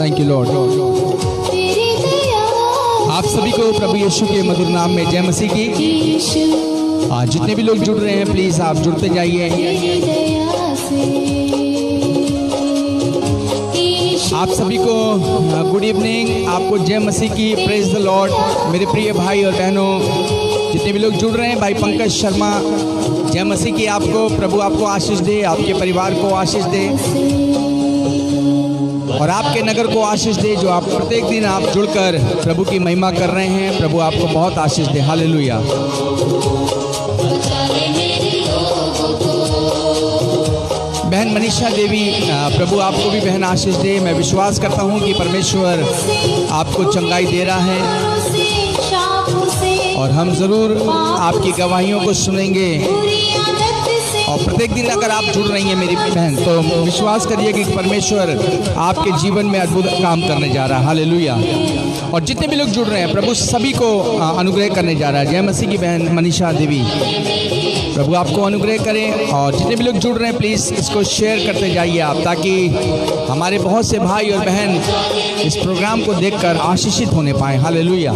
Thank you Lord. आप सभी को प्रभु यीशु के मधुर नाम में जय मसीह की। आज जितने भी लोग जुड़ रहे हैं प्लीज आप जुड़ते जाइए। आप सभी को गुड इवनिंग, आपको जय मसीह की, प्रेज द लॉर्ड। मेरे प्रिय भाई और बहनों, जितने भी लोग जुड़ रहे हैं, भाई पंकज शर्मा, जय मसीह की आपको। प्रभु आपको आशीष दे, आपके परिवार को आशीष दे और आपके नगर को आशीष दे। जो आप प्रत्येक दिन आप जुड़कर प्रभु की महिमा कर रहे हैं, प्रभु आपको बहुत आशीष दे। हालेलुया। बहन मनीषा देवी, प्रभु आपको भी बहन आशीष दे। मैं विश्वास करता हूं कि परमेश्वर आपको चंगाई दे रहा है और हम ज़रूर आपकी गवाहियों को सुनेंगे। और प्रत्येक दिन अगर आप जुड़ रही हैं मेरी बहन, तो विश्वास करिए कि परमेश्वर आपके जीवन में अद्भुत काम करने जा रहा है। हालेलुया। और जितने भी लोग जुड़ रहे हैं, प्रभु सभी को अनुग्रह करने जा रहा है। जय मसीह की बहन मनीषा देवी, प्रभु आपको अनुग्रह करें। और जितने भी लोग जुड़ रहे हैं प्लीज़ इसको शेयर करते जाइए आप, ताकि हमारे बहुत से भाई और बहन इस प्रोग्राम को देखकर आशीषित होने पाएँ। Hallelujah.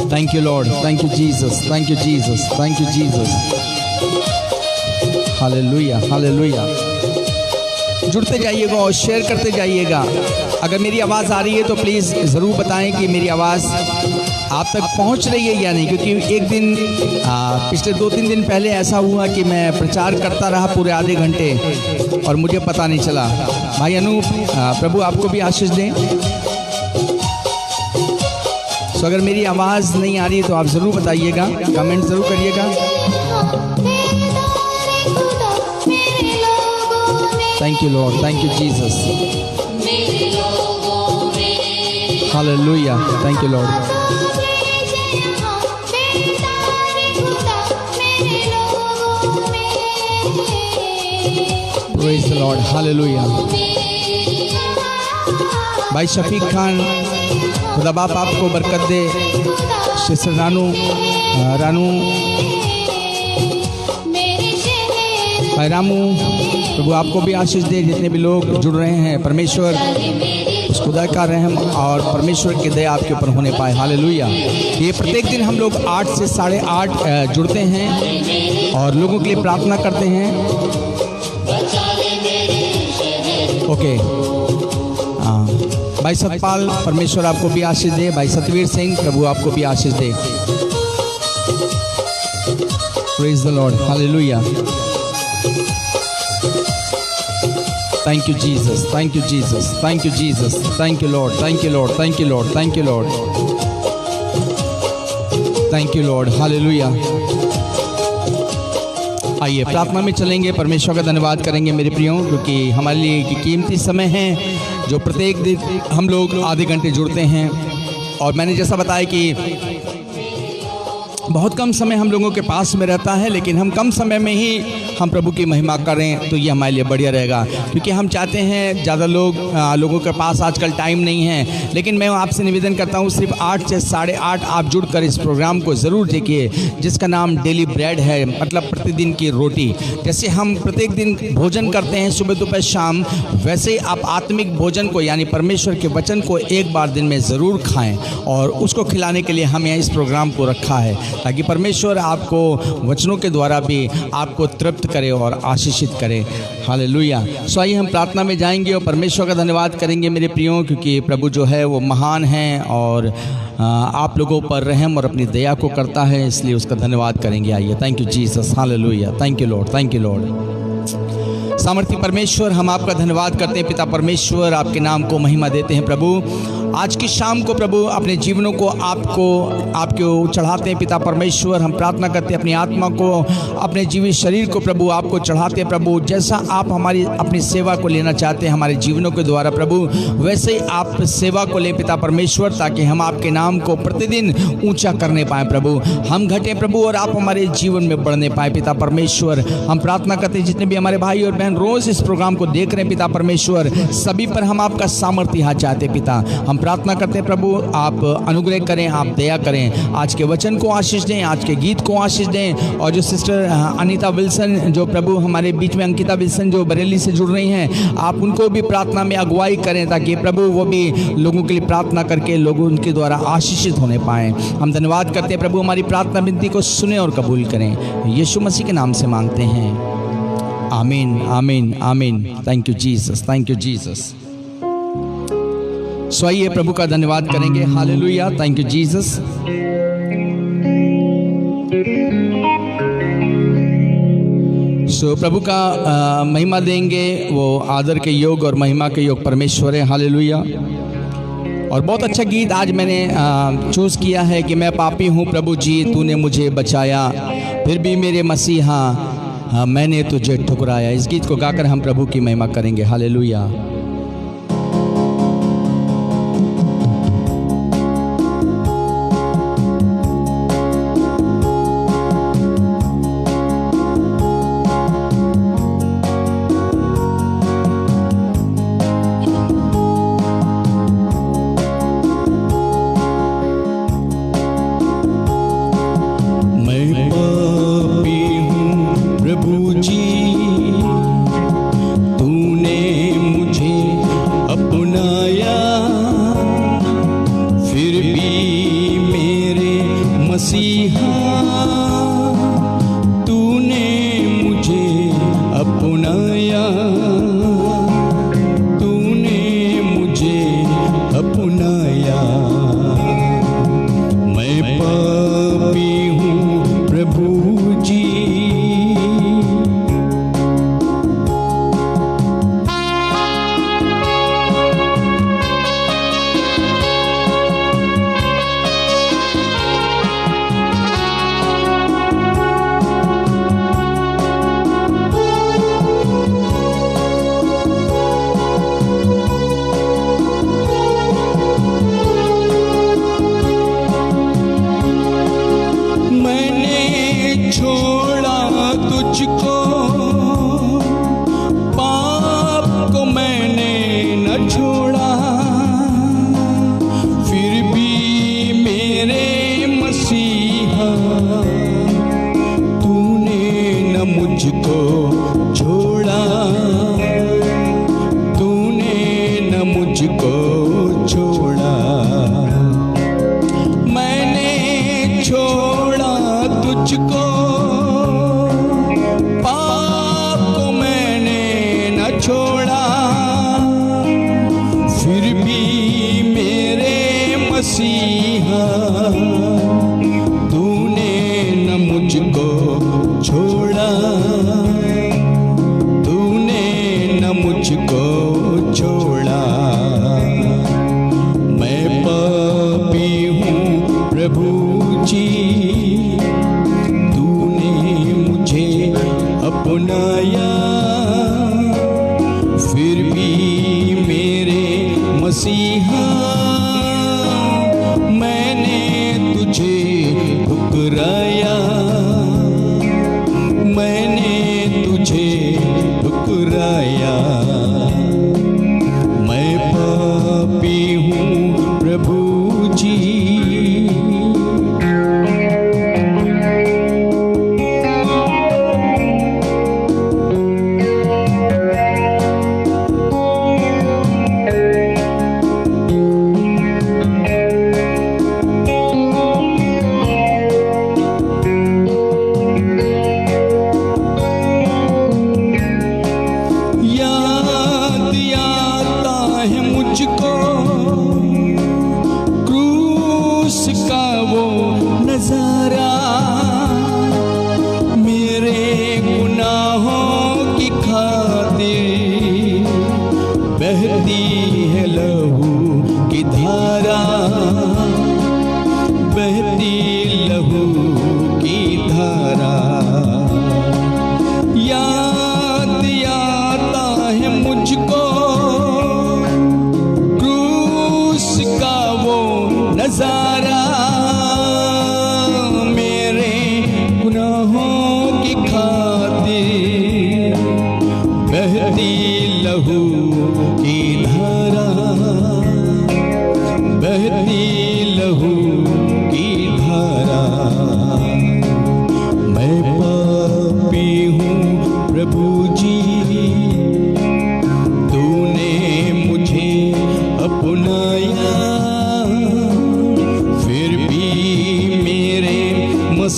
Thank you Lord, thank you Jesus, thank you Jesus, thank you Jesus. Hallelujah, hallelujah. जुड़ते जाइएगा और शेयर करते जाइएगा। अगर मेरी आवाज़ आ रही है तो प्लीज़ ज़रूर बताएं कि मेरी आवाज़ आप तक पहुंच रही है या नहीं, क्योंकि एक दिन पिछले 2-3 दिन पहले ऐसा हुआ कि मैं प्रचार करता रहा पूरे आधे घंटे और मुझे पता नहीं चला। भाई अनूप, प्रभु आपको भी आशीष दें। तो अगर मेरी आवाज़ नहीं आ रही है तो आप ज़रूर बताइएगा, कमेंट ज़रूर करिएगा। Thank you Lord, thank you Jesus. Hallelujah, thank you Lord. Praise the Lord, hallelujah. भाई शफीक खान, खुदा बाप आपको बरकत दे। सिस्टर रानू, भाई रामू, प्रभु आपको भी आशीष दे। जितने भी लोग जुड़ रहे हैं, परमेश्वर उस खुदा का रहम और परमेश्वर की दया आपके ऊपर होने पाए। हालेलुया। ये प्रत्येक दिन हम लोग 8 से 8:30 जुड़ते हैं और लोगों के लिए प्रार्थना करते हैं। ओके, भाई सतपाल, परमेश्वर आपको भी आशीष दे। भाई सतवीर सिंह, प्रभु आपको भी आशीष दे। Praise the Lord, hallelujah. Thank you Jesus, thank you Jesus, thank you Jesus, thank you Lord, thank you Lord, thank you Lord, thank you Lord, thank you Lord, hallelujah। आइए प्रार्थना में चलेंगे, परमेश्वर का धन्यवाद करेंगे मेरे प्रियों, क्योंकि हमारे लिए एक कीमती समय है जो प्रत्येक दिन हम लोग आधे घंटे जुड़ते हैं। और मैंने जैसा बताया कि बहुत कम समय हम लोगों के पास में रहता है, लेकिन हम कम समय में ही हम प्रभु की महिमा करें तो ये हमारे लिए बढ़िया रहेगा, क्योंकि हम चाहते हैं ज़्यादा लोगों के पास आजकल टाइम नहीं है। लेकिन मैं आपसे निवेदन करता हूँ, सिर्फ 8 से 8:30 आप जुड़कर इस प्रोग्राम को ज़रूर देखिए, जिसका नाम डेली ब्रेड है, मतलब प्रतिदिन की रोटी। जैसे हम प्रत्येक दिन भोजन करते हैं सुबह दोपहर शाम, वैसे ही आप आत्मिक भोजन को यानी परमेश्वर के वचन को एक बार दिन में ज़रूर खाएँ, और उसको खिलाने के लिए हमें इस प्रोग्राम को रखा है, ताकि परमेश्वर आपको वचनों के द्वारा भी आपको तृप्त करे और आशीषित करे। हालेलुया। सो आइए हम प्रार्थना में जाएंगे और परमेश्वर का धन्यवाद करेंगे मेरे प्रियों, क्योंकि प्रभु जो है वो महान है और आप लोगों पर रहम और अपनी दया को करता है, इसलिए उसका धन्यवाद करेंगे। आइए। Thank you Jesus, hallelujah. Thank you Lord, thank you Lord. सामर्थी परमेश्वर, हम आपका धन्यवाद करते हैं पिता परमेश्वर, आपके नाम को महिमा देते हैं प्रभु। आज की शाम को प्रभु अपने जीवनों को आपको चढ़ाते हैं पिता परमेश्वर। हम प्रार्थना करते हैं अपनी आत्मा को, अपने जीवित शरीर को प्रभु आपको चढ़ाते हैं प्रभु। जैसा आप हमारी अपनी सेवा को लेना चाहते हैं हमारे जीवनों के द्वारा प्रभु, वैसे ही आप सेवा को लें पिता परमेश्वर, ताकि हम आपके नाम को प्रतिदिन ऊंचा करने पाएँ प्रभु। हम घटें प्रभु और आप हमारे जीवन में बढ़ने पाएँ पिता परमेश्वर। हम प्रार्थना करते हैं जितने भी हमारे भाई और बहन रोज़ इस प्रोग्राम को देख रहे हैं पिता परमेश्वर, सभी पर हम आपका सामर्थ्य हाथ चाहते पिता। हम प्रार्थना करते हैं प्रभु आप अनुग्रह करें, आप दया करें, आज के वचन को आशीष दें, आज के गीत को आशीष दें। और जो सिस्टर अनीता विल्सन जो प्रभु हमारे बीच में, अंकिता विल्सन जो बरेली से जुड़ रही हैं, आप उनको भी प्रार्थना में अगुवाई करें ताकि प्रभु वो भी लोगों के लिए प्रार्थना करके लोग उनके द्वारा आशीषित होने पाएँ। हम धन्यवाद करते हैं प्रभु, हमारी प्रार्थना विनती को सुने और कबूल करें, यीशु मसीह के नाम से मांगते हैं, आमीन आमीन आमीन। Thank you Jesus, thank you Jesus. So आइए प्रभु का धन्यवाद करेंगे। Hallelujah, thank you Jesus. So प्रभु का महिमा देंगे, वो आदर के योग और महिमा के योग परमेश्वर है। हालेलुया। और बहुत अच्छा गीत आज मैंने चूज़ किया है कि मैं पापी हूँ प्रभु जी तूने मुझे बचाया, फिर भी मेरे मसीहा मैंने तुझे ठुकराया। इस गीत को गाकर हम प्रभु की महिमा करेंगे। हालेलुया।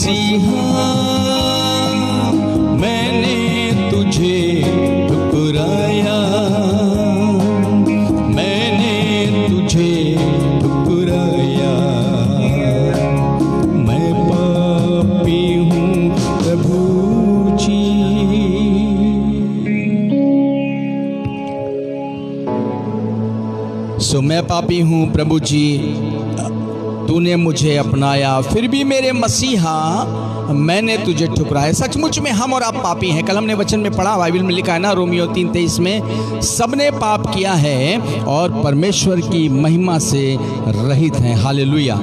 मसीहा मैंने तुझे ठुकराया, मैंने तुझे ठुकराया, मैं पापी हूँ प्रभु जी। सो मैं पापी हूँ प्रभु जी, तूने मुझे अपनाया, फिर भी मेरे मसीहा मैंने तुझे ठुकराया। सचमुच में हम और आप पापी हैं। कल हमने वचन में पढ़ा, बाइबल में लिखा है ना, रोमियो 3:23 में, सबने पाप किया है और परमेश्वर की महिमा से रहित हैं। हालेलुया।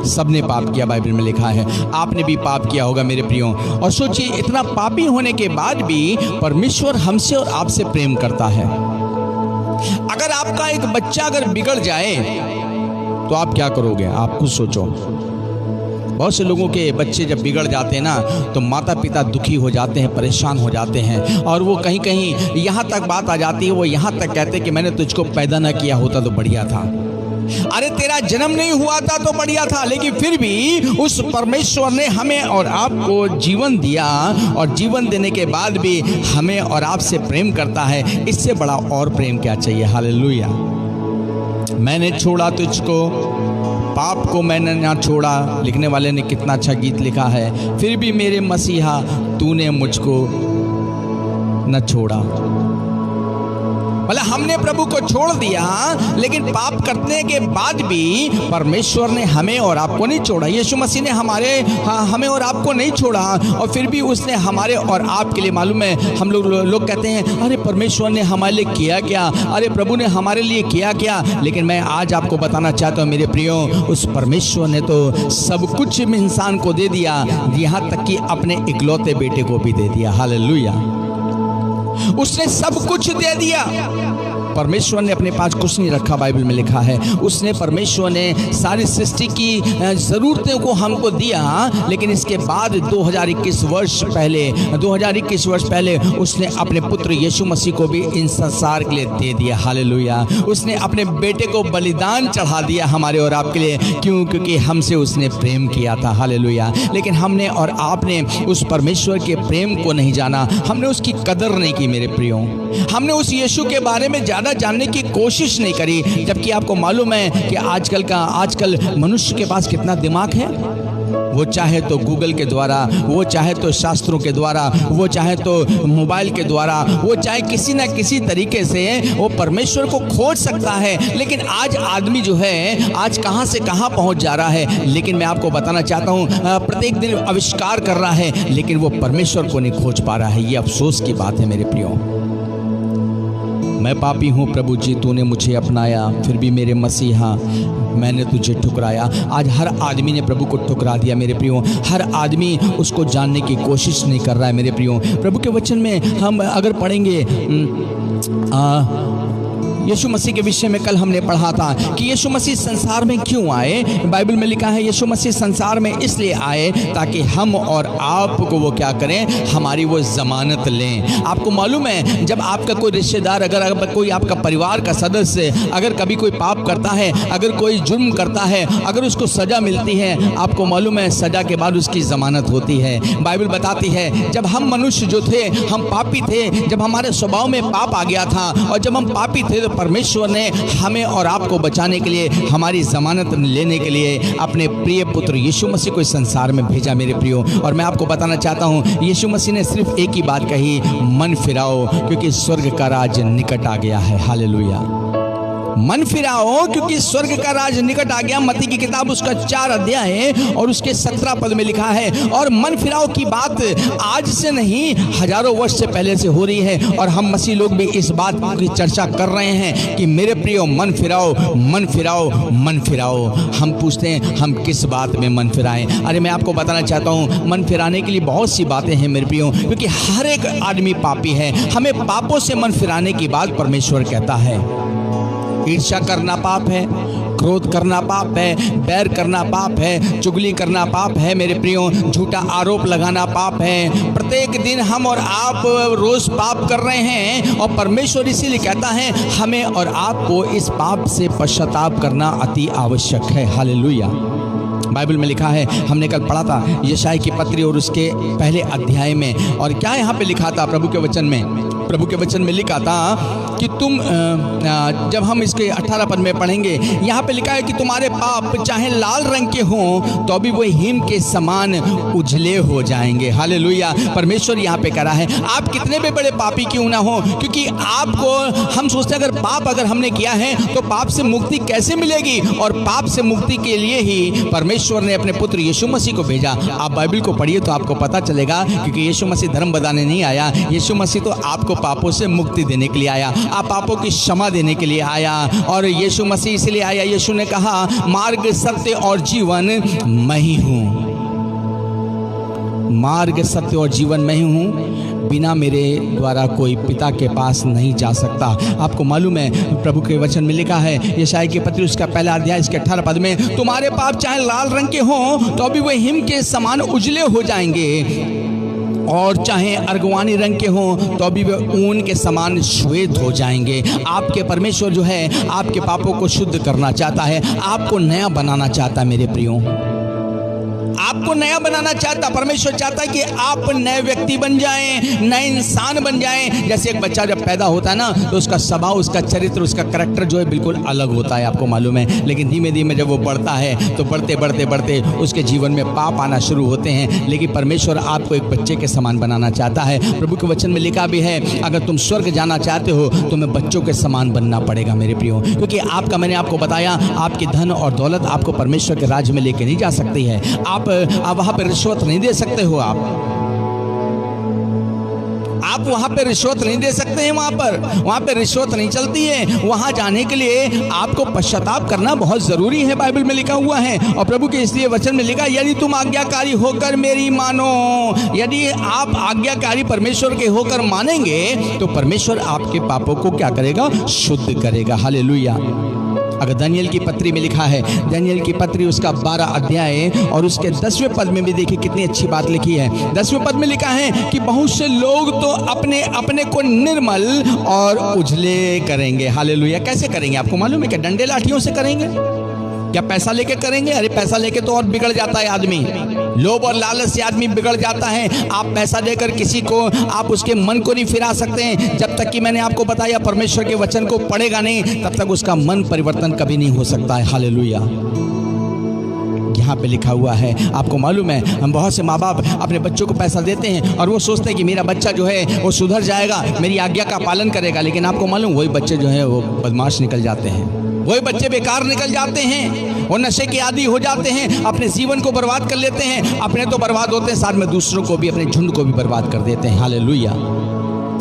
सबने पाप किया, बाइबल में लिखा है। आपने भी पाप किया होगा मेरे प्रियो। और सोचिए, इतना पापी होने के बाद भी परमेश्वर हमसे और आपसे प्रेम करता है। अगर आपका एक बच्चा अगर बिगड़ जाए तो आप क्या करोगे? आप खुद सोचो। बहुत से लोगों के बच्चे जब बिगड़ जाते हैं ना, तो माता पिता दुखी हो जाते हैं, परेशान हो जाते हैं, और वो कहीं कहीं यहाँ तक बात आ जाती है, वो यहाँ तक कहते हैं कि मैंने तुझको पैदा ना किया होता तो बढ़िया था। अरे तेरा जन्म नहीं हुआ था तो बढ़िया था, लेकिन फिर भी उस परमेश्वर ने हमें और आपको जीवन दिया, और जीवन देने के बाद भी हमें और आपसे प्रेम करता है। इससे बड़ा और प्रेम क्या चाहिए? हालेलुया। मैंने छोड़ा तुझको, पाप को मैंने ना छोड़ा। लिखने वाले ने कितना अच्छा गीत लिखा है, फिर भी मेरे मसीहा तूने मुझको न छोड़ा। मतलब हमने प्रभु को छोड़ दिया, लेकिन पाप करने के बाद भी परमेश्वर ने हमें और आपको नहीं छोड़ा। यीशु मसीह ने हमें और आपको नहीं छोड़ा, और फिर भी उसने हमारे और आपके लिए, मालूम है, हम लोग कहते हैं अरे परमेश्वर ने हमारे लिए किया क्या, अरे प्रभु ने हमारे लिए किया क्या। लेकिन मैं आज आपको बताना चाहता हूँ मेरे प्रियो, उस परमेश्वर ने तो सब कुछ इंसान को दे दिया, यहाँ तक कि अपने इकलौते बेटे को भी दे दिया। हालेलुया। उसने सब कुछ दे दिया। परमेश्वर ने अपने पास कुछ नहीं रखा, बाइबल में लिखा है। उसने, परमेश्वर ने सारी सृष्टि की ज़रूरतों को हमको दिया, लेकिन इसके बाद 2021 वर्ष पहले उसने अपने पुत्र यीशु मसीह को भी इन संसार के लिए दे दिया। हालेलुया। उसने अपने बेटे को बलिदान चढ़ा दिया हमारे और आपके लिए। क्यों? क्योंकि हमसे उसने प्रेम किया था। हालेलुया। लेकिन हमने और आपने उस परमेश्वर के प्रेम को नहीं जाना, हमने उसकी कदर नहीं की मेरे प्रियो। हमने उस यीशु के बारे में ज़्यादा जानने की कोशिश नहीं करी, जबकि आपको मालूम है कि आजकल मनुष्य के पास कितना दिमाग है। वो चाहे तो गूगल के द्वारा, वो चाहे तो शास्त्रों के द्वारा, वो चाहे तो मोबाइल के द्वारा, वो चाहे किसी ना किसी तरीके से वो परमेश्वर को खोज सकता है। लेकिन आज आदमी जो है, आज कहाँ से कहाँ पहुँच जा रहा है। लेकिन मैं आपको बताना चाहता हूँ, प्रत्येक दिन आविष्कार कर रहा है, लेकिन वो परमेश्वर को नहीं खोज पा रहा है। ये अफसोस की बात है मेरे प्रियो। मैं पापी हूँ प्रभु जी, तूने मुझे अपनाया, फिर भी मेरे मसीहा मैंने तुझे ठुकराया। आज हर आदमी ने प्रभु को ठुकरा दिया मेरे प्रियो। हर आदमी उसको जानने की कोशिश नहीं कर रहा है मेरे प्रियो। प्रभु के वचन में हम अगर पढ़ेंगे, यीशु मसीह के विषय में कल हमने पढ़ा था कि यीशु मसीह संसार में क्यों आए। बाइबल में लिखा है यीशु मसीह संसार में इसलिए आए ताकि हम और आपको वो क्या करें, हमारी वो ज़मानत लें। आपको मालूम है, जब आपका कोई रिश्तेदार, अगर कोई आपका परिवार का सदस्य अगर कभी कोई पाप करता है, अगर कोई जुर्म करता है, अगर उसको सज़ा मिलती है, आपको मालूम है सज़ा के बाद उसकी ज़मानत होती है। बाइबल बताती है जब हम मनुष्य जो थे, हम पापी थे, जब हमारे स्वभाव में पाप आ गया था, और जब हम पापी थे तो परमेश्वर ने हमें और आपको बचाने के लिए, हमारी ज़मानत लेने के लिए अपने प्रिय पुत्र यीशु मसीह को इस संसार में भेजा मेरे प्रियो। और मैं आपको बताना चाहता हूँ, यीशु मसीह ने सिर्फ एक ही बात कही, मन फिराओ क्योंकि स्वर्ग का राज निकट आ गया है। हालेलुया। मन फिराओ क्योंकि स्वर्ग का राज निकट आ गया। मत्ती की किताब उसका 4 अध्याय है और उसके 17 पद में लिखा है, और मन फिराओ की बात आज से नहीं, हजारों वर्ष से पहले से हो रही है, और हम मसीह लोग भी इस बात की चर्चा कर रहे हैं कि मेरे प्रियो मन फिराओ, मन फिराओ, मन फिराओ। हम पूछते हैं हम किस बात में मन फिराएं? अरे मैं आपको बताना चाहता हूँ, मन फिराने के लिए बहुत सी बातें हैं मेरे प्रियो, क्योंकि हर एक आदमी पापी है। हमें पापों से मन फिराने की बात परमेश्वर कहता है। ईर्ष्या करना पाप है, क्रोध करना पाप है, बैर करना पाप है, चुगली करना पाप है मेरे प्रियो, झूठा आरोप लगाना पाप है। प्रत्येक दिन हम और आप रोज पाप कर रहे हैं, और परमेश्वर इसीलिए कहता है हमें और आपको इस पाप से पश्चाताप करना अति आवश्यक है। हालेलुया। बाइबल में लिखा है, हमने कल पढ़ा था यशायाह की पत्री और उसके पहले अध्याय में, और क्या यहाँ पे लिखा था प्रभु के वचन में? प्रभु के वचन में लिखा था कि तुम जब हम इसके 18 पद में पढ़ेंगे, यहाँ पे लिखा है कि तुम्हारे पाप चाहे लाल रंग के हों तो भी वो हिम के समान उजले हो जाएंगे। हालेलुया। परमेश्वर यहाँ पे कह रहा है, आप कितने भी बड़े पापी क्यों ना हो, क्योंकि आपको, हम सोचते हैं अगर पाप अगर हमने किया है तो पाप से मुक्ति कैसे मिलेगी, और पाप से मुक्ति के लिए ही परमेश्वर ने अपने पुत्र यीशु मसीह को भेजा। आप बाइबल को पढ़िए तो आपको पता चलेगा, क्योंकि यीशु मसीह धर्म बताने नहीं आया, यीशु मसीह तो आपको पापों से मुक्ति देने के लिए आया, आप पापों की क्षमा देने के लिए आया। और यीशु मसीह इसलिए आया, यीशु ने कहा मार्ग सत्य और जीवन मैं ही हूं, मार्ग सत्य और जीवन मैं ही हूं, बिना मेरे द्वारा कोई पिता के पास नहीं जा सकता। आपको मालूम है प्रभु के वचन में लिखा है यशायाह की पत्री उसका पहला अध्याय इसके 18 पद में, तुम्हारे पाप चाहे लाल रंग के हों तो भी वे हिम के समान उजले हो जाएंगे, और चाहे अर्गवानी रंग के हों तो भी वे ऊन के समान श्वेत हो जाएंगे। आपके परमेश्वर जो है आपके पापों को शुद्ध करना चाहता है, आपको नया बनाना चाहता है मेरे प्रियो, आपको नया बनाना चाहता। परमेश्वर चाहता है कि आप नए व्यक्ति बन जाएं, नए इंसान बन जाएं। जैसे एक बच्चा जब पैदा होता है ना तो उसका स्वभाव, उसका चरित्र, उसका करैक्टर जो है बिल्कुल अलग होता है, आपको मालूम है। लेकिन धीमे धीमे जब वो बढ़ता है तो बढ़ते बढ़ते बढ़ते उसके जीवन में पाप आना शुरू होते हैं। लेकिन परमेश्वर आपको एक बच्चे के समान बनाना चाहता है। प्रभु के वचन में लिखा भी है, अगर तुम स्वर्ग जाना चाहते हो तो तुम्हें बच्चों के समान बनना पड़ेगा मेरे प्रियो, क्योंकि आपका, मैंने आपको बताया, आपकी धन और दौलत आपको परमेश्वर के राज्य में लेके नहीं जा सकती है। आप वहां पे रिश्वत नहीं दे सकते हो, आप वहां पे रिश्वत नहीं दे सकते हैं, वहां पे रिश्वत नहीं चलती है। वहां जाने के लिए आपको पश्चाताप करना बहुत जरूरी है, बाइबल में लिखा हुआ है। और प्रभु के इसलिए वचन में लिखा, यदि तुम आज्ञाकारी होकर मेरी मानो, यदि आप आज्ञाकारी परमेश्वर के होकर मानेंगे तो परमेश्वर आपके पापों को क्या करेगा? शुद्ध करेगा। हालेलुया। अगर दानियेल की पत्री में लिखा है, दानियेल की पत्री उसका 12 अध्याय और उसके 10वें पद में भी देखिए कितनी अच्छी बात लिखी है। 10वें पद में लिखा है कि बहुत से लोग तो अपने अपने को निर्मल और उजले करेंगे। हालेलुया। कैसे करेंगे? आपको मालूम है क्या? डंडे लाठियों से करेंगे? क्या पैसा लेके करेंगे? अरे पैसा लेके तो और बिगड़ जाता है आदमी, लोभ और लालच से आदमी बिगड़ जाता है। आप पैसा देकर किसी को, आप उसके मन को नहीं फिरा सकते हैं। जब तक कि मैंने आपको बताया परमेश्वर के वचन को पढ़ेगा नहीं, तब तक उसका मन परिवर्तन कभी नहीं हो सकता है। हालेलुया। यहाँ पे लिखा हुआ है, आपको मालूम है, हम बहुत से माँ बाप अपने बच्चों को पैसा देते हैं और वो सोचते हैं कि मेरा बच्चा जो है वो सुधर जाएगा, मेरी आज्ञा का पालन करेगा। लेकिन आपको मालूम, वही बच्चे जो है वो बदमाश निकल जाते हैं, वही बच्चे बेकार निकल जाते हैं, वो नशे के आदी हो जाते हैं, अपने जीवन को बर्बाद कर लेते हैं। अपने तो बर्बाद होते हैं, साथ में दूसरों को भी, अपने झुंड को भी बर्बाद कर देते हैं। हालेलुया।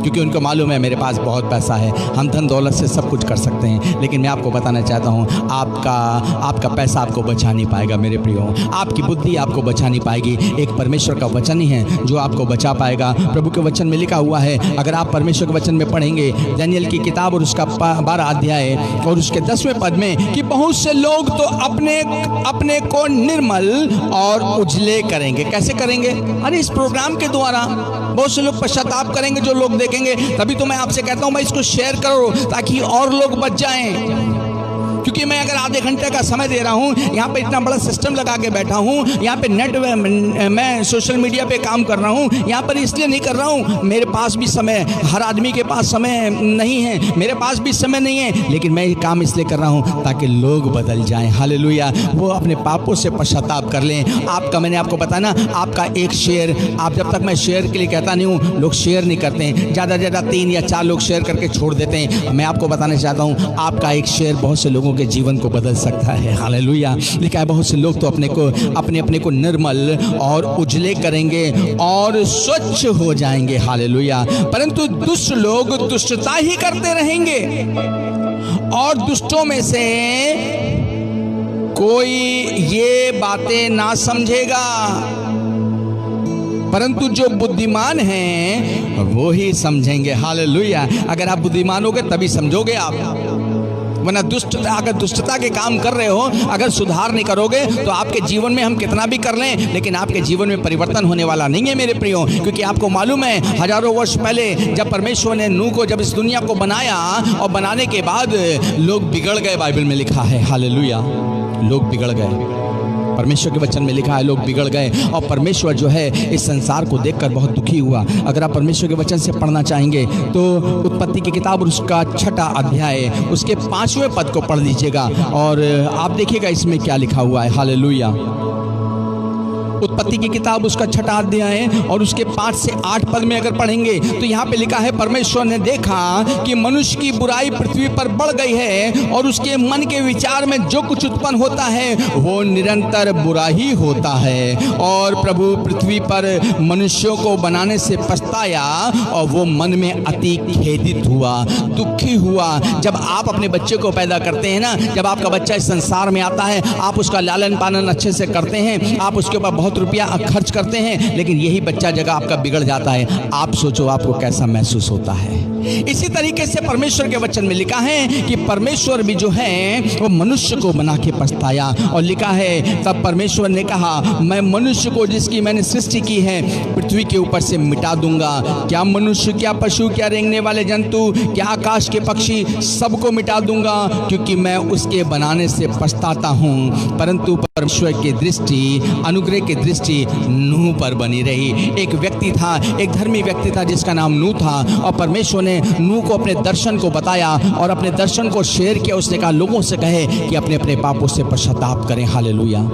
क्योंकि उनको मालूम है मेरे पास बहुत पैसा है, हम धन दौलत से सब कुछ कर सकते हैं। लेकिन मैं आपको बताना चाहता हूँ, आपका पैसा आपको बचा नहीं पाएगा मेरे प्रियो, आपकी बुद्धि आपको बचा नहीं पाएगी। एक परमेश्वर का वचन ही है जो आपको बचा पाएगा। प्रभु के वचन में लिखा हुआ है, अगर आप परमेश्वर के वचन में पढ़ेंगे दानियेल की किताब और उसका 12 अध्याय और उसके 10वें पद में, कि बहुत से लोग तो अपने को निर्मल और उजले करेंगे। कैसे करेंगे? अरे इस प्रोग्राम के द्वारा बहुत से लोग पश्चाताप करेंगे, जो लोग देखेंगे। तभी तो मैं आपसे कहता हूं, मैं इसको शेयर करो ताकि और लोग बच जाएं। क्योंकि मैं अगर आधे घंटे का समय दे रहा हूँ, यहाँ पे इतना बड़ा सिस्टम लगा के बैठा हूँ, यहाँ पे नेट, मैं सोशल मीडिया पे काम कर रहा हूँ, यहाँ पर इसलिए नहीं कर रहा हूँ, मेरे पास भी समय, हर आदमी के पास समय नहीं है, मेरे पास भी समय नहीं है, लेकिन मैं ये काम इसलिए कर रहा हूँ ताकि लोग बदल जाएं। हालेलुया। वो अपने पापों से पश्चाताप कर लें। आपका, मैंने आपको बताया ना, आपका एक शेयर, आप जब तक, मैं शेयर के लिए कहता नहीं हूँ, लोग शेयर नहीं करते हैं, ज़्यादा से ज़्यादा 3 या 4 लोग शेयर करके छोड़ देते हैं। मैं आपको बताना चाहता हूँ, आपका एक शेयर बहुत से लोगों के जीवन को बदल सकता है। हालेलुया। लिखा है, बहुत से लोग तो अपने को निर्मल और उजले करेंगे और स्वच्छ हो जाएंगे। हालेलुया। परंतु दुष्ट लोग दुष्टता ही करते रहेंगे और दुष्टों में से कोई ये बातें ना समझेगा, परंतु जो बुद्धिमान हैं वो ही समझेंगे। हालेलुया। अगर आप बुद्धिमान होगे तभी समझोगे आप, वरना अगर दुष्टता के काम कर रहे हो, अगर सुधार नहीं करोगे तो आपके जीवन में हम कितना भी कर लें, लेकिन आपके जीवन में परिवर्तन होने वाला नहीं है मेरे प्रियो। क्योंकि आपको मालूम है, हजारों वर्ष पहले जब परमेश्वर ने नूह को, जब इस दुनिया को बनाया और बनाने के बाद लोग बिगड़ गए, बाइबल में लिखा है। हालेलुया। लोग बिगड़ गए। परमेश्वर के वचन में लिखा है लोग बिगड़ गए और परमेश्वर जो है इस संसार को देखकर बहुत दुखी हुआ। अगर आप परमेश्वर के वचन से पढ़ना चाहेंगे तो उत्पत्ति की किताब उसका 6वां अध्याय उसके 5वें पद को पढ़ लीजिएगा और आप देखिएगा इसमें क्या लिखा हुआ है। हालेलुया। उत्पत्ति की किताब उसका 6वां अध्याय है और उसके 5 से 8 पद में अगर पढ़ेंगे तो यहाँ पे लिखा है परमेश्वर ने देखा कि मनुष्य की बुराई पृथ्वी पर बढ़ गई है और उसके मन के विचार में जो कुछ उत्पन्न होता है वो निरंतर बुरा ही होता है। और प्रभु पृथ्वी पर मनुष्यों को बनाने से पछताया और वो मन में अति खेदित हुआ, दुखी हुआ। जब आप अपने बच्चे को पैदा करते हैं ना, जब आपका बच्चा इस संसार में आता है, आप उसका लालन पालन अच्छे से करते हैं, आप उसके ऊपर बहुत रुपया खर्च करते हैं, लेकिन यही बच्चा जगह आपका बिगड़ जाता है। आप सोचो आपको कैसा महसूस होता है। इसी तरीके से परमेश्वर के वचन में लिखा है कि परमेश्वर भी जो है वो मनुष्य को बना के पछताया और लिखा है तब परमेश्वर ने कहा मैं मनुष्य को जिसकी मैंने सृष्टि की है पृथ्वी के ऊपर से मिटा दूंगा। क्या मनुष्य, क्या पशु, क्या रेंगने वाले जंतु, क्या आकाश के पक्षी, सबको मिटा दूंगा क्योंकि मैं उसके बनाने से पछताता हूँ। परंतु परमेश्वर की दृष्टि, अनुग्रह की दृष्टि नूह पर बनी रही। एक व्यक्ति था, एक धर्मी व्यक्ति था जिसका नाम नूह था और परमेश्वर ने नूह को अपने दर्शन को बताया और अपने दर्शन को शेयर किया। उसने कहा लोगों से कहे कि अपने अपने पापों से पश्चाताप करें। हालेलुया।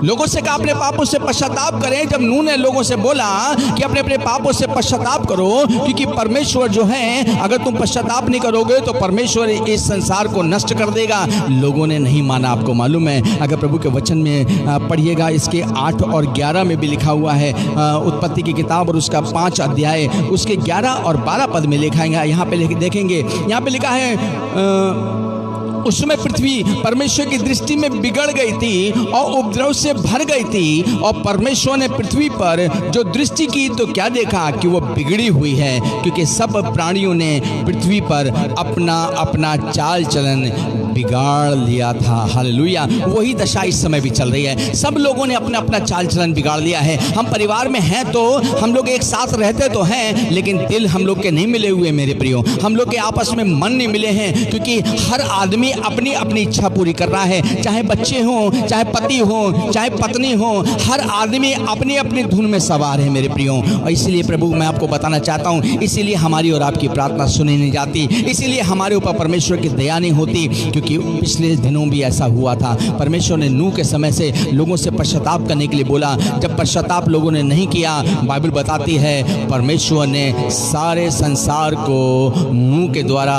लोगों से कहा अपने पापों से पश्चाताप करें। जब नूह ने लोगों से बोला कि अपने अपने पापों से पश्चाताप करो क्योंकि परमेश्वर जो है अगर तुम पश्चाताप नहीं करोगे तो परमेश्वर इस संसार को नष्ट कर देगा, लोगों ने नहीं माना। आपको मालूम है अगर प्रभु के वचन में पढ़िएगा इसके 8 और 11 में भी लिखा हुआ है, उत्पत्ति की किताब और उसका 5 अध्याय उसके 11 और 12 पद में लिखा है। यहाँ पे देखेंगे, यहाँ पे लिखा है उस समय पृथ्वी परमेश्वर की दृष्टि में बिगड़ गई थी और उपद्रव से भर गई थी और परमेश्वर ने पृथ्वी पर जो दृष्टि की तो क्या देखा कि वो बिगड़ी हुई है क्योंकि सब प्राणियों ने पृथ्वी पर अपना अपना चाल चलन बिगाड़ लिया था। हालेलुया। वही दशा इस समय भी चल रही है। सब लोगों ने अपना अपना चाल चलन बिगाड़ लिया है। हम परिवार में हैं तो हम लोग एक साथ रहते तो हैं लेकिन दिल हम लोग के नहीं मिले हुए मेरे प्रियो। हम लोग के आपस में मन नहीं मिले हैं क्योंकि हर आदमी अपनी अपनी इच्छा पूरी कर रहा है। चाहे बच्चे हों, चाहे पति हो, चाहे पत्नी हो, हर आदमी अपनी अपनी धुन में सवार है मेरे प्रियो। और इसीलिए प्रभु मैं आपको बताना चाहता हूँ, इसीलिए हमारी और आपकी प्रार्थना सुनी नहीं जाती, इसीलिए हमारे ऊपर परमेश्वर की दया नहीं होती। क्योंकि पिछले दिनों भी ऐसा हुआ था। परमेश्वर ने नूह के समय से लोगों से पश्चाताप करने के लिए बोला। जब पश्चाताप लोगों ने नहीं किया, बाइबल बताती है परमेश्वर ने सारे संसार को नूह के द्वारा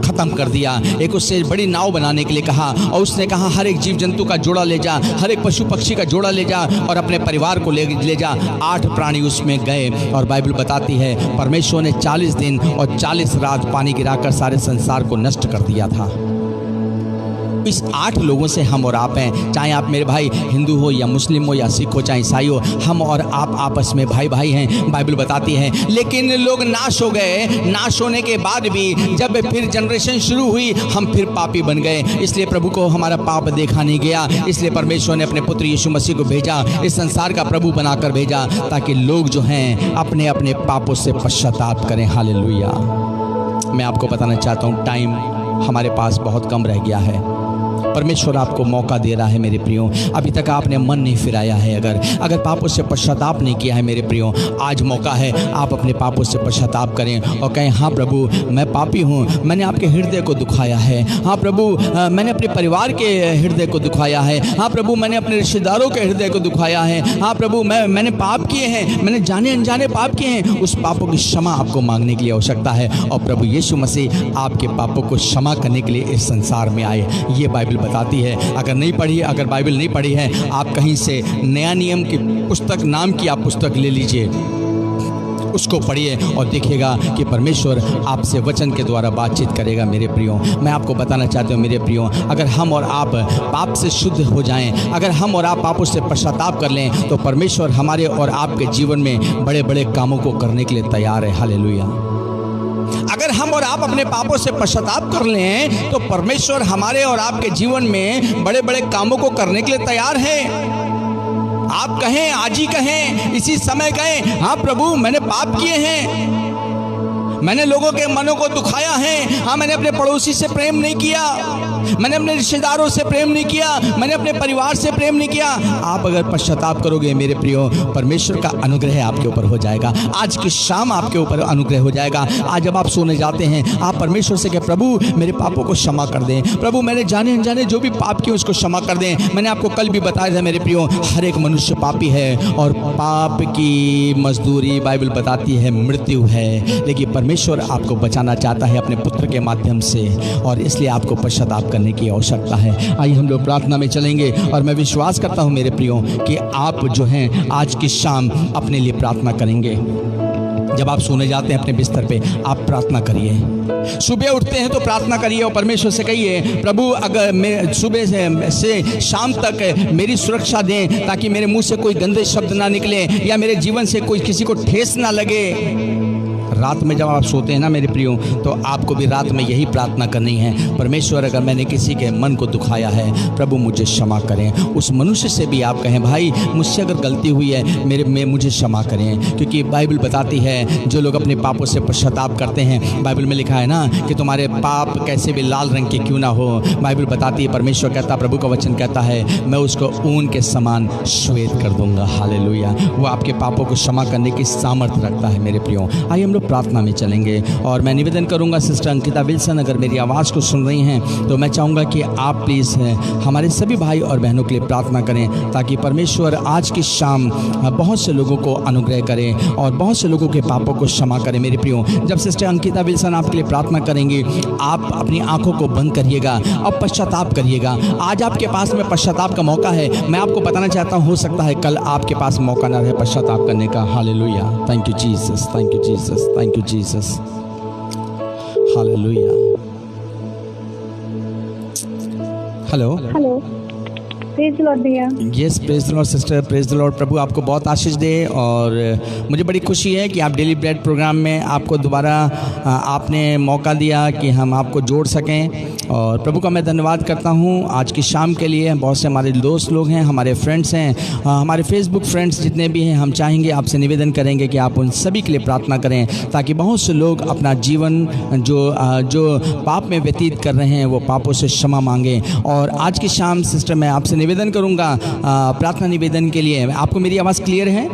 खत्म कर दिया। एक उससे बड़ी नाव बनाने के लिए कहा और उसने कहा हर एक जीव जंतु का जोड़ा ले जा, हर एक पशु पक्षी का जोड़ा ले जा और अपने परिवार को ले जा। 8 प्राणी उसमें गए और बाइबल बताती है परमेश्वर ने 40 दिन और 40 रात पानी गिराकर सारे संसार को नष्ट कर दिया था। इस 8 लोगों से हम और आप हैं, चाहे आप मेरे भाई हिंदू हो या मुस्लिम हो या सिख हो चाहे ईसाई हो, हम और आप आपस में भाई भाई हैं, बाइबल बताती है। लेकिन लोग नाश हो गए। नाश होने के बाद भी जब फिर जनरेशन शुरू हुई हम फिर पापी बन गए। इसलिए प्रभु को हमारा पाप देखा नहीं गया, इसलिए परमेश्वर ने अपने पुत्र यीशु मसीह को भेजा, इस संसार का प्रभु बनाकर भेजा ताकि लोग जो हैं अपने अपने पापों से पश्चाताप करें। हालेलुया। मैं आपको बताना चाहता हूँ टाइम हमारे पास बहुत कम रह गया है। परमेश्वर आपको मौका दे रहा है मेरे प्रियो। अभी तक आपने मन नहीं फिराया है, अगर पापों से पश्चाताप नहीं किया है मेरे प्रियो, आज मौका है आप अपने पापों से पश्चाताप करें और कहें हाँ प्रभु मैं पापी हूँ, मैंने आपके हृदय को दुखाया है। हाँ प्रभु मैंने अपने परिवार के हृदय को दुखाया है। हाँ प्रभु मैंने अपने रिश्तेदारों के हृदय को दुखाया है। हाँ प्रभु मैंने पाप किए हैं, मैंने जाने अनजाने पाप किए हैं। उस पापों की क्षमा आपको मांगने के लिए आवश्यकता है और प्रभु यीशु मसीह आपके पापों को क्षमा करने के लिए इस संसार में आए। ये बाइबल बताती है। अगर नहीं पढ़ी, अगर बाइबल नहीं पढ़ी है, आप कहीं से नया नियम की पुस्तक नाम की आप पुस्तक ले लीजिए, उसको पढ़िए और देखिएगा कि परमेश्वर आपसे वचन के द्वारा बातचीत करेगा। मेरे प्रियो मैं आपको बताना चाहता हूँ मेरे प्रियो, अगर हम और आप पाप से शुद्ध हो जाएं, अगर हम और आप पापों से पश्चाताप कर लें तो परमेश्वर हमारे और आपके जीवन में बड़े बड़े कामों को करने के लिए तैयार है। हालेलुया। अगर हम और आप अपने पापों से पश्चाताप कर लें तो परमेश्वर हमारे और आपके जीवन में बड़े बड़े कामों को करने के लिए तैयार है। आप कहें, आज ही कहें, इसी समय कहें हाँ प्रभु मैंने पाप किए हैं, मैंने लोगों के मनों को दुखाया है। हाँ, मैंने अपने पड़ोसी से प्रेम नहीं किया, मैंने अपने रिश्तेदारों से प्रेम नहीं किया, मैंने अपने परिवार से प्रेम नहीं किया। आप अगर पश्चाताप करोगे मेरे प्रियो, परमेश्वर का अनुग्रह आपके ऊपर हो जाएगा। आज की शाम आपके ऊपर अनुग्रह हो जाएगा। आज जब आप सोने जाते हैं, आप परमेश्वर से कहें, प्रभु मेरे पापों को क्षमा कर दें, प्रभु मैंने जाने अनजाने जो भी पाप किए उसको क्षमा कर दें। मैंने आपको कल भी बताया था मेरे प्रियो, हर एक मनुष्य पापी है और पाप की मजदूरी बाइबल बताती है मृत्यु है, लेकिन परमेश्वर आपको बचाना चाहता है अपने पुत्र के माध्यम से, और इसलिए आपको पश्चाताप करने की आवश्यकता है। आइए हम लोग प्रार्थना में चलेंगे, और मैं विश्वास करता हूँ मेरे प्रियो कि आप जो हैं आज की शाम अपने लिए प्रार्थना करेंगे। जब आप सोने जाते हैं अपने बिस्तर पे, आप प्रार्थना करिए। सुबह उठते हैं तो प्रार्थना करिए और परमेश्वर से कहिए, प्रभु अगर मैं सुबह से शाम तक मेरी सुरक्षा दें, ताकि मेरे मुंह से कोई गंदे शब्द ना निकले या मेरे जीवन से कोई किसी को ठेस ना लगे। रात में जब आप सोते हैं ना मेरे प्रियो, तो आपको भी रात में यही प्रार्थना करनी है, परमेश्वर अगर मैंने किसी के मन को दुखाया है, प्रभु मुझे क्षमा करें। उस मनुष्य से भी आप कहें, भाई मुझसे अगर गलती हुई है मुझे क्षमा करें, क्योंकि बाइबल बताती है जो लोग अपने पापों से पश्चाताप करते हैं, बाइबल में लिखा है ना कि तुम्हारे पाप कैसे भी लाल रंग के क्यों ना हो, बाइबल बताती है, परमेश्वर कहता, प्रभु का वचन कहता है, मैं उसको ऊन के समान श्वेत कर दूंगा। हालेलुया। वो आपके पापों को क्षमा करने की सामर्थ्य रखता है मेरे प्रियो। आइए हम लोग प्रार्थना में चलेंगे, और मैं निवेदन करूंगा सिस्टर अंकिता विल्सन अगर मेरी आवाज़ को सुन रही हैं तो मैं चाहूँगा कि आप प्लीज़ हमारे सभी भाई और बहनों के लिए प्रार्थना करें, ताकि परमेश्वर आज की शाम बहुत से लोगों को अनुग्रह करें और बहुत से लोगों के पापों को क्षमा करें मेरे प्रियो। जब सिस्टर अंकिता विल्सन आपके लिए प्रार्थना करेंगी, आप अपनी आंखों को बंद करिएगा और पश्चाताप करिएगा। आज आपके पास में पश्चाताप का मौका है। मैं आपको बताना चाहता हूँ, हो सकता है कल आपके पास मौका ना रहे पश्चाताप करने का। Hallelujah. Thank you Jesus, thank you Jesus, thank you Jesus. Hallelujah. Hello hello, praise the Lord भैया। Yes, praise the Lord sister, praise the Lord. प्रभु आपको बहुत आशीष दे, और मुझे बड़ी खुशी है कि आप डेली ब्रेड प्रोग्राम में आपको दोबारा आपने मौका दिया कि हम आपको जोड़ सकें, और प्रभु का मैं धन्यवाद करता हूं आज की शाम के लिए। बहुत से हमारे दोस्त लोग हैं, हमारे फ्रेंड्स हैं, हमारे फेसबुक फ्रेंड्स जितने भी हैं, हम चाहेंगे, आपसे निवेदन करेंगे कि आप उन सभी के लिए प्रार्थना करें, ताकि बहुत से लोग अपना जीवन जो पाप में व्यतीत कर रहे हैं वो पापों से क्षमा मांगें। और आज की शाम सिस्टर मैं आपसे निवेदन करूंगा प्रार्थना निवेदन के लिए। आपको मेरी आवाज़ क्लियर है?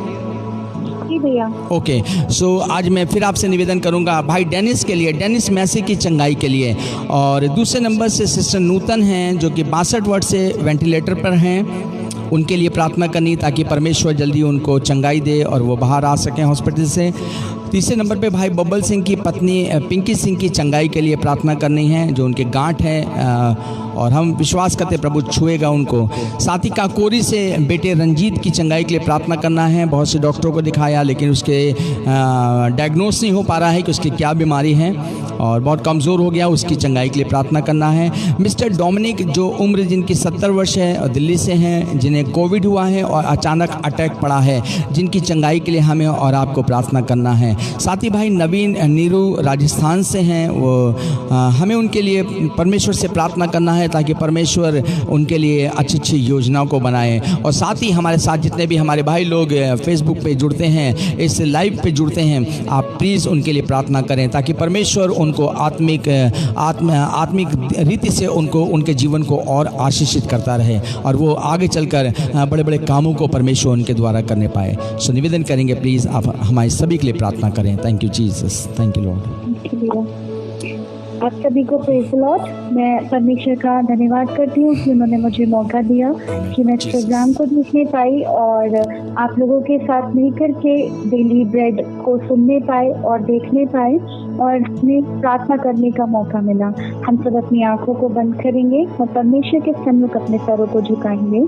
भैया ओके, सो आज मैं फिर आपसे निवेदन करूंगा भाई डेनिस के लिए, डेनिस मैसी की चंगाई के लिए, और दूसरे नंबर से सिस्टर नूतन हैं जो कि 62 वर्ष से वेंटिलेटर पर हैं, उनके लिए प्रार्थना करनी ताकि परमेश्वर जल्दी उनको चंगाई दे और वो बाहर आ सकें हॉस्पिटल से। तीसरे नंबर पे भाई बब्बल सिंह की पत्नी पिंकी सिंह की चंगाई के लिए प्रार्थना करनी है, जो उनके गांठ है और हम विश्वास करते हैं प्रभु छुएगा उनको। साथ ही काकोरी से बेटे रंजीत की चंगाई के लिए प्रार्थना करना है। बहुत से डॉक्टरों को दिखाया लेकिन उसके डायग्नोस नहीं हो पा रहा है कि उसकी क्या बीमारी है और बहुत कमज़ोर हो गया, उसकी चंगाई के लिए प्रार्थना करना है। मिस्टर डोमिनिक जो उम्र जिनकी 70 वर्ष है और दिल्ली से हैं, जिन्हें कोविड हुआ है और अचानक अटैक पड़ा है, जिनकी चंगाई के लिए हमें और आपको प्रार्थना करना है। साथ ही भाई नवीन नीरू राजस्थान से हैं, वो हमें उनके लिए परमेश्वर से प्रार्थना करना है ताकि परमेश्वर उनके लिए अच्छी अच्छी योजनाओं को बनाए। और साथ ही हमारे साथ जितने भी हमारे भाई लोग फेसबुक पे जुड़ते हैं, इस लाइव पे जुड़ते हैं, आप प्लीज़ उनके लिए प्रार्थना करें ताकि परमेश्वर उनको आत्मिक रीति से उनको उनके जीवन को और आशीषित करता रहे और वो आगे चलकर बड़े बड़े कामों को परमेश्वर उनके द्वारा करने पाए। सो निवेदन करेंगे प्लीज़ आप हमारे सभी के लिए प्रार्थना करें। Thank you Jesus, thank you Lord. आप सभी को प्रेज द लॉर्ड। मैं परमेश्वर का धन्यवाद करती हूँ कि उन्होंने मुझे मौका दिया कि मैं इस प्रोग्राम को देखने पाई और आप लोगों के साथ मिलकर के डेली ब्रेड को सुनने पाए और देखने पाए और हमें प्रार्थना करने का मौका मिला। हम सब अपनी आंखों को बंद करेंगे और परमेश्वर के सन्मुख अपने सरों को झुकाएंगे।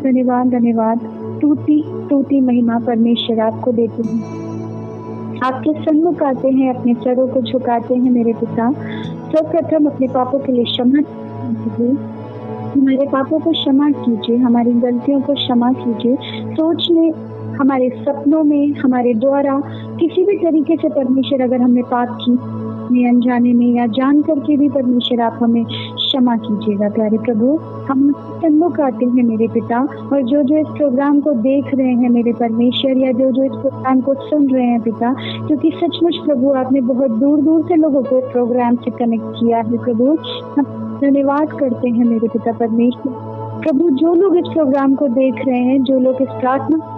धन्यवाद धन्यवाद, टूटी महिमा परमेश्वर आपको देते हैं। आपके सन्मुख आते हैं, अपने सरों को झुकाते हैं मेरे पिता। सर्वप्रथम अपने पापों के लिए क्षमा कीजिए, हमारे पापों को क्षमा कीजिए, हमारी गलतियों को क्षमा कीजिए। सोच में, हमारे सपनों में, हमारे द्वारा किसी भी तरीके से परमेश्वर अगर हमने पाप की, अनजाने में या जान करके भी परमेश्वर आप हमें क्षमा कीजिएगा प्यारे प्रभु। हम सन्मुख आते हैं मेरे पिता, और जो जो इस प्रोग्राम को देख रहे हैं मेरे परमेश्वर, या जो जो इस प्रोग्राम को सुन रहे हैं पिता, क्योंकि सचमुच प्रभु आपने बहुत दूर दूर से लोगों को इस प्रोग्राम से कनेक्ट किया है प्रभु। हम धन्यवाद करते हैं मेरे पिता परमेश्वर। प्रभु जो लोग इस प्रोग्राम को देख रहे हैं, जो लोग इस प्रार्थना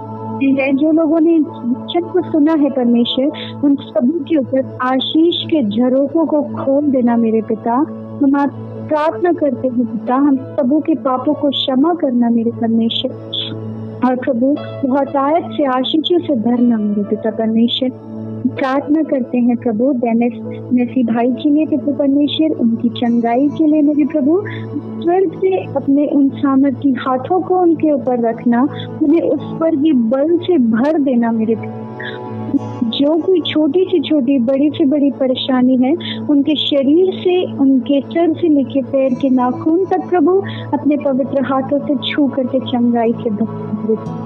है, जो लोगों ने वचन को सुना है परमेश्वर, उन सभी के ऊपर आशीष के झरोखों को खोल देना मेरे पिता। हम आप प्रार्थना करते हैं पिता, हम सबों के पापों को क्षमा करना मेरे परमेश्वर, और प्रभु बहुतायत से आशीषों से भरना मेरे पिता परमेश्वर। प्रार्थना करते हैं प्रभु डेनिस मेसी भाई के लिए पिता परमेश्वर, उनकी चंगाई के लिए मेरे प्रभु। स्वर्ग से अपने उन सामर्थी हाथों को उनके ऊपर रखना, उन्हें उस स्वर्गीय बल से भर देना मेरे पिता। जो कोई छोटी से छोटी, बड़ी से बड़ी परेशानी है, उनके शरीर से, उनके सर से लेके पैर के नाखून तक प्रभु अपने पवित्र हाथों से छू करके चंगाई से भर।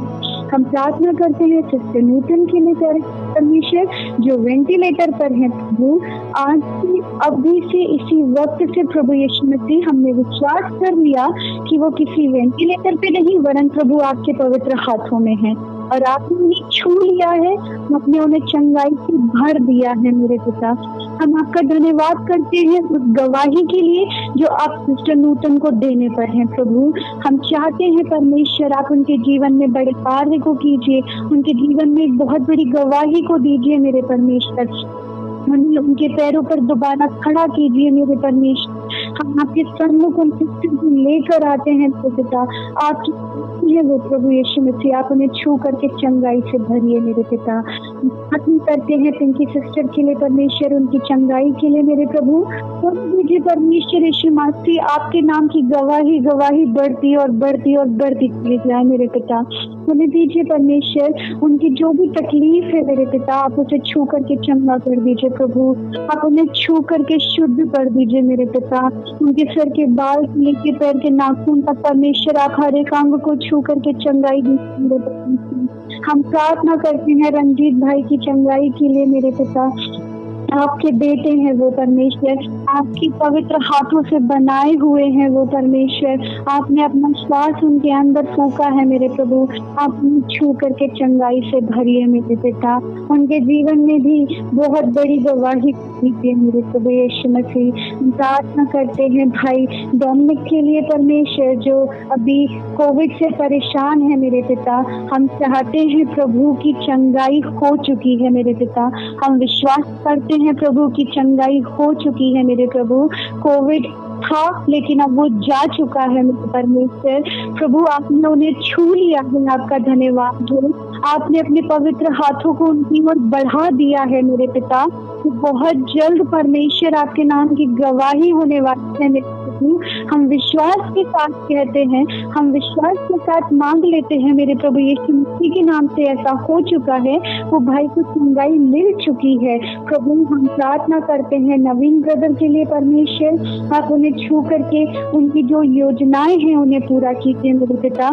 हम प्रार्थना करते हैं सिस्टर नूतन के लिए प्यारे परमेश्वर, जो वेंटिलेटर पर है प्रभु। आज से, अभी से, इसी वक्त से प्रभु यीशु मसीह, हमने विश्वास कर लिया कि वो किसी वेंटिलेटर पे नहीं, वरन प्रभु आपके पवित्र हाथों में है, और आपने उन्हें छू लिया है, आपने उन्हें चंगाई से भर दिया है मेरे पिता। हम आपका धन्यवाद करते हैं उस गवाही के लिए जो आप सिस्टर नूतन को देने पर हैं प्रभु। हम चाहते हैं परमेश्वर आप उनके जीवन में बड़े कार्य को कीजिए, उनके जीवन में एक बहुत बड़ी गवाही को दीजिए मेरे परमेश्वर। उनके पैरों पर दोबारा खड़ा कीजिए मेरे परमेश्वर। हम आपके सन्मुख उन सिस्टर को लेकर आते हैं पिता, आपकी है वो प्रभु यीशु मसीह, आप उन्हें छू करके चंगाई से भरिए मेरे पिता। खत्म करते हैं पिंकी सिस्टर के लिए परमेश्वर, उनकी चंगाई के लिए मेरे प्रभु। तो मुझे परमेश्वर यीशु मसीह आपके नाम की गवाही गवाही बढ़ती और बढ़ती और बढ़ती चली जाए मेरे पिता। उन्हें दीजिए परमेश्वर, उनकी जो भी तकलीफ है मेरे पिता, आप उसे छू करके चंगा कर दीजिए प्रभु। आप उन्हें छू करके शुद्ध कर दीजिए मेरे पिता। उनके सर के बाल से लेके पैर के नाखून तक परमेश्वर आप हर एक अंग को छू करके चंगाई दीजिए मेरे पिता। हम प्रार्थना करते हैं रंजीत भाई की चंगाई के लिए मेरे पिता। आपके बेटे हैं वो परमेश्वर, आपकी पवित्र हाथों से बनाए हुए हैं वो परमेश्वर। आपने अपना श्वास उनके अंदर फूंका है मेरे प्रभु, आप उन्हें छू करके चंगाई से भरिए मेरे पिता। उनके जीवन में भी बहुत बड़ी गवाही दीजिए मेरे प्रभु यीशु मसीह। प्रार्थना करते हैं भाई डोमिनिक के लिए परमेश्वर, जो अभी कोविड से परेशान है मेरे पिता। हम चाहते हैं प्रभु की चंगाई हो चुकी है मेरे पिता। हम विश्वास करते हैं प्रभु की चंगाई हो चुकी है मेरे प्रभु। कोविड था लेकिन अब वो जा चुका है मेरे परमेश्वर। प्रभु आपने उन्हें छू लिया है, आपका धन्यवाद हो। आपने अपने पवित्र हाथों को उनकी ओर बढ़ा दिया है मेरे पिता। तो बहुत जल्द परमेश्वर आपके नाम की गवाही होने वाली है मेरे प्रभु। हम विश्वास के साथ कहते हैं, हम विश्वास के साथ मांग लेते हैं मेरे प्रभु यीशु मसीह के नाम से ऐसा हो चुका है। वो भाई को चंगाई मिल चुकी है प्रभु। हम प्रार्थना करते हैं नवीन ब्रदर के लिए परमेश्वर, आप उन्हें छू करके उनकी जो योजनाएं हैं उन्हें पूरा कीजिए मेरे पिता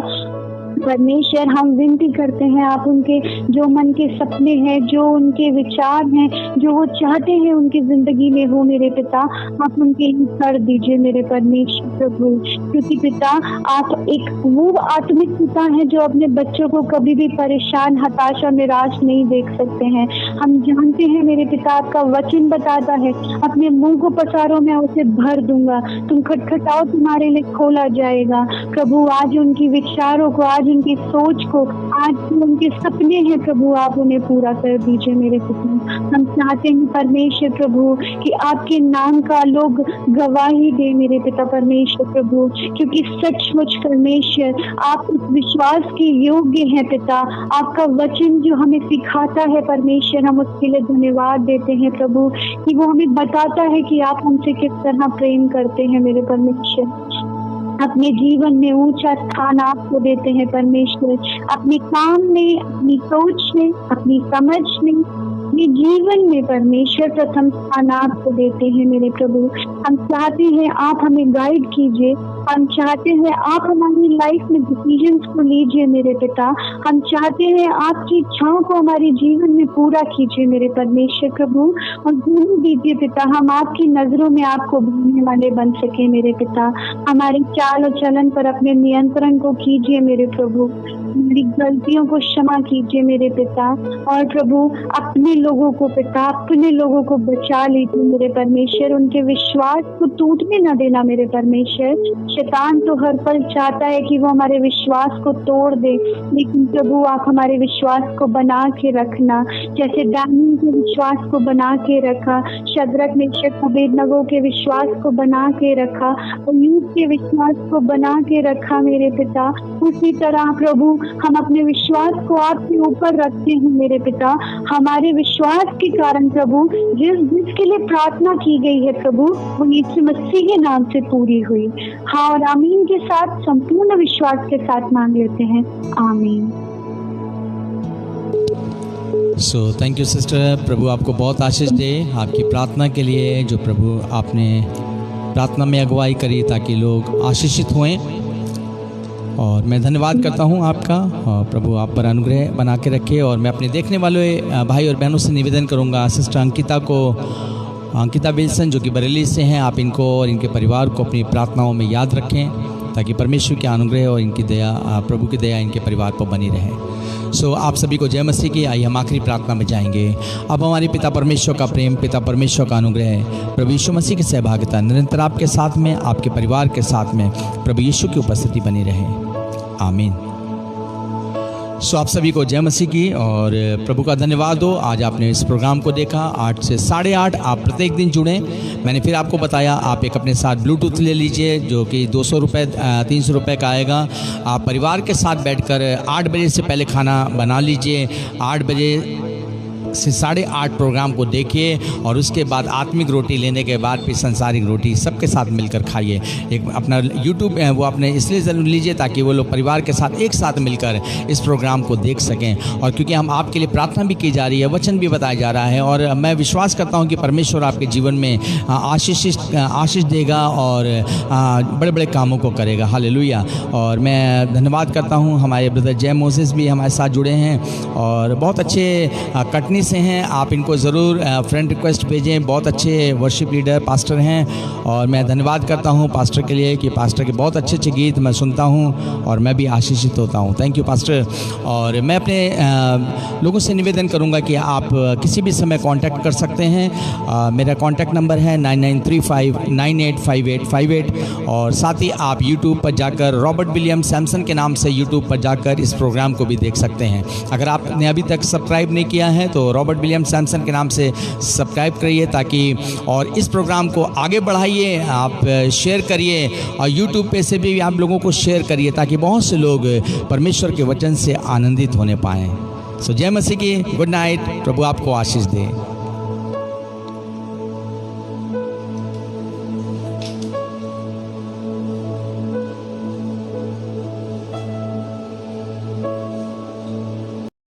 परमेश्वर। हम विनती करते हैं आप उनके जो मन के सपने हैं, जो उनके विचार हैं, जो वो चाहते हैं उनकी जिंदगी में हो मेरे पिता, आप उनके लिए कर दीजिए मेरे परमेश्वर प्रभु। क्योंकि पिता आप एक वो आत्मिक पिता हैं जो अपने बच्चों को कभी भी परेशान, हताश और निराश नहीं देख सकते हैं। हम जानते हैं मेरे पिता, आपका वचन बताता है अपने मुंह को पसारों में उसे भर दूंगा, तुम खटखटाओ तुम्हारे लिए खोला जाएगा। प्रभु आज उनकी विचारों को, आज उनकी सोच को, आज उनके सपने हैं प्रभु, आप उन्हें पूरा कर दीजिए मेरे पिता। हम चाहते हैं परमेश्वर प्रभु कि आपके नाम का लोग गवाही दे मेरे पिता परमेश्वर प्रभु, क्योंकि सचमुच परमेश्वर आप उस विश्वास के योग्य हैं पिता। आपका वचन जो हमें सिखाता है परमेश्वर, हम उसके लिए धन्यवाद देते हैं प्रभु कि वो हमें बताता है कि आप हमसे किस तरह प्रेम करते हैं मेरे परमेश्वर। अपने जीवन में ऊंचा स्थान आपको देते हैं परमेश्वर, अपने काम में, अपनी सोच में, अपनी समझ में, अपने जीवन में परमेश्वर प्रथम स्थान आपको देते हैं मेरे प्रभु। हम चाहते हैं आप हमें गाइड कीजिए, हम चाहते हैं आप हमारी लाइफ में डिसीजंस को लीजिए मेरे पिता। हम चाहते हैं आपकी इच्छाओं को हमारे जीवन में पूरा कीजिए मेरे परमेश्वर प्रभु, और भूल दीजिए पिता हम आपकी नजरों में आपको भूलने वाले बन सके मेरे पिता। हमारे चाल और चलन पर अपने नियंत्रण को कीजिए मेरे प्रभु, हमारी गलतियों को क्षमा कीजिए मेरे पिता। और प्रभु अपने लोगों को पिता, अपने लोगों को बचा लीजिए मेरे परमेश्वर, उनके विश्वास को टूटने न देना मेरे परमेश्वर। शैतान तो हर पल चाहता है कि वो हमारे विश्वास को तोड़ दे, लेकिन प्रभु आप हमारे विश्वास को बना के रखना, जैसे दानियल के विश्वास को बना के रखा, शद्रक मेशक अबेदनगो के विश्वास को बना के रखा, अय्यूब के विश्वास को बना के रखा मेरे पिता। उसी तरह प्रभु हम अपने विश्वास को आपके ऊपर रखते हैं मेरे पिता। हमारे विश्वास के कारण प्रभु जिसके लिए प्रार्थना की गई है प्रभु वो यीशु मसीह के नाम से पूरी हुई। हाँ और आमीन के साथ संपूर्ण विश्वास के साथ मांग लेते हैं, आमीन। सो थैंक यू सिस्टर, प्रभु आपको बहुत आशीष दे आपकी प्रार्थना के लिए, जो प्रभु आपने प्रार्थना में अगुवाई करी ताकि लोग आशीषित हुए। और मैं धन्यवाद करता हूं आपका, और प्रभु आप पर अनुग्रह बना के रखे। और मैं अपने देखने वाले भाई और बहनों से निवेदन करूंगा, सिस्टर अंकिता विल्सन जो कि बरेली से हैं, आप इनको और इनके परिवार को अपनी प्रार्थनाओं में याद रखें ताकि परमेश्वर के अनुग्रह और इनकी दया, प्रभु की दया इनके परिवार पर बनी रहे। सो आप सभी को जय मसीह की। आइए हम आखिरी प्रार्थना में जाएंगे। अब हमारे पिता परमेश्वर का प्रेम, पिता परमेश्वर का अनुग्रह, प्रभु यीशु मसीह की सहभागिता निरंतर आपके साथ में, आपके परिवार के साथ में प्रभु यीशु की उपस्थिति बनी रहे, आमीन। सो आप सभी को जय मसीह की और प्रभु का धन्यवाद हो। आज आपने इस प्रोग्राम को देखा 8 से 8:30 आप प्रत्येक दिन जुड़ें। मैंने फिर आपको बताया आप एक अपने साथ ब्लूटूथ ले लीजिए जो कि 200 रुपये 300 रुपये का आएगा। आप परिवार के साथ बैठकर 8 बजे से पहले खाना बना लीजिए, 8 बजे से 8:30 प्रोग्राम को देखिए और उसके बाद आत्मिक रोटी लेने के बाद फिर संसारिक रोटी सबके साथ मिलकर खाइए। एक अपना यूट्यूब वो आपने इसलिए ज़रूर लीजिए ताकि वो लोग परिवार के साथ एक साथ मिलकर इस प्रोग्राम को देख सकें। और क्योंकि हम आपके लिए प्रार्थना भी की जा रही है, वचन भी बताया जा रहा है, और मैं विश्वास करता हूँ कि परमेश्वर आपके जीवन में आशीष देगा और बड़े बड़े कामों को करेगा। हालेलुया। और मैं धन्यवाद करता हूँ, हमारे ब्रदर जय मोसेस भी हमारे साथ जुड़े हैं और बहुत अच्छे कटनी से हैं। आप इनको ज़रूर फ्रेंड रिक्वेस्ट भेजें, बहुत अच्छे वर्शिप लीडर पास्टर हैं। और मैं धन्यवाद करता हूं पास्टर के लिए कि पास्टर के बहुत अच्छे अच्छे गीत मैं सुनता हूं और मैं भी आशीषित होता हूं। Thank you pastor. और मैं अपने लोगों से निवेदन करूंगा कि आप किसी भी समय कांटेक्ट कर सकते हैं। मेरा कांटेक्ट नंबर है 9935985858। और साथ ही आप यूट्यूब पर जाकर रॉबर्ट विलियम सैमसन के नाम से यूट्यूब पर जाकर इस प्रोग्राम को भी देख सकते हैं। अगर आपने अभी तक सब्सक्राइब नहीं किया है तो रॉबर्ट विलियम सैमसन के नाम से सब्सक्राइब करिए ताकि, और इस प्रोग्राम को आगे बढ़ाइए, आप शेयर करिए और यूट्यूब पे से भी आप लोगों को शेयर करिए ताकि बहुत से लोग परमेश्वर के वचन से आनंदित होने पाएँ। सो जय मसीह की, गुड नाइट, प्रभु आपको आशीष दे।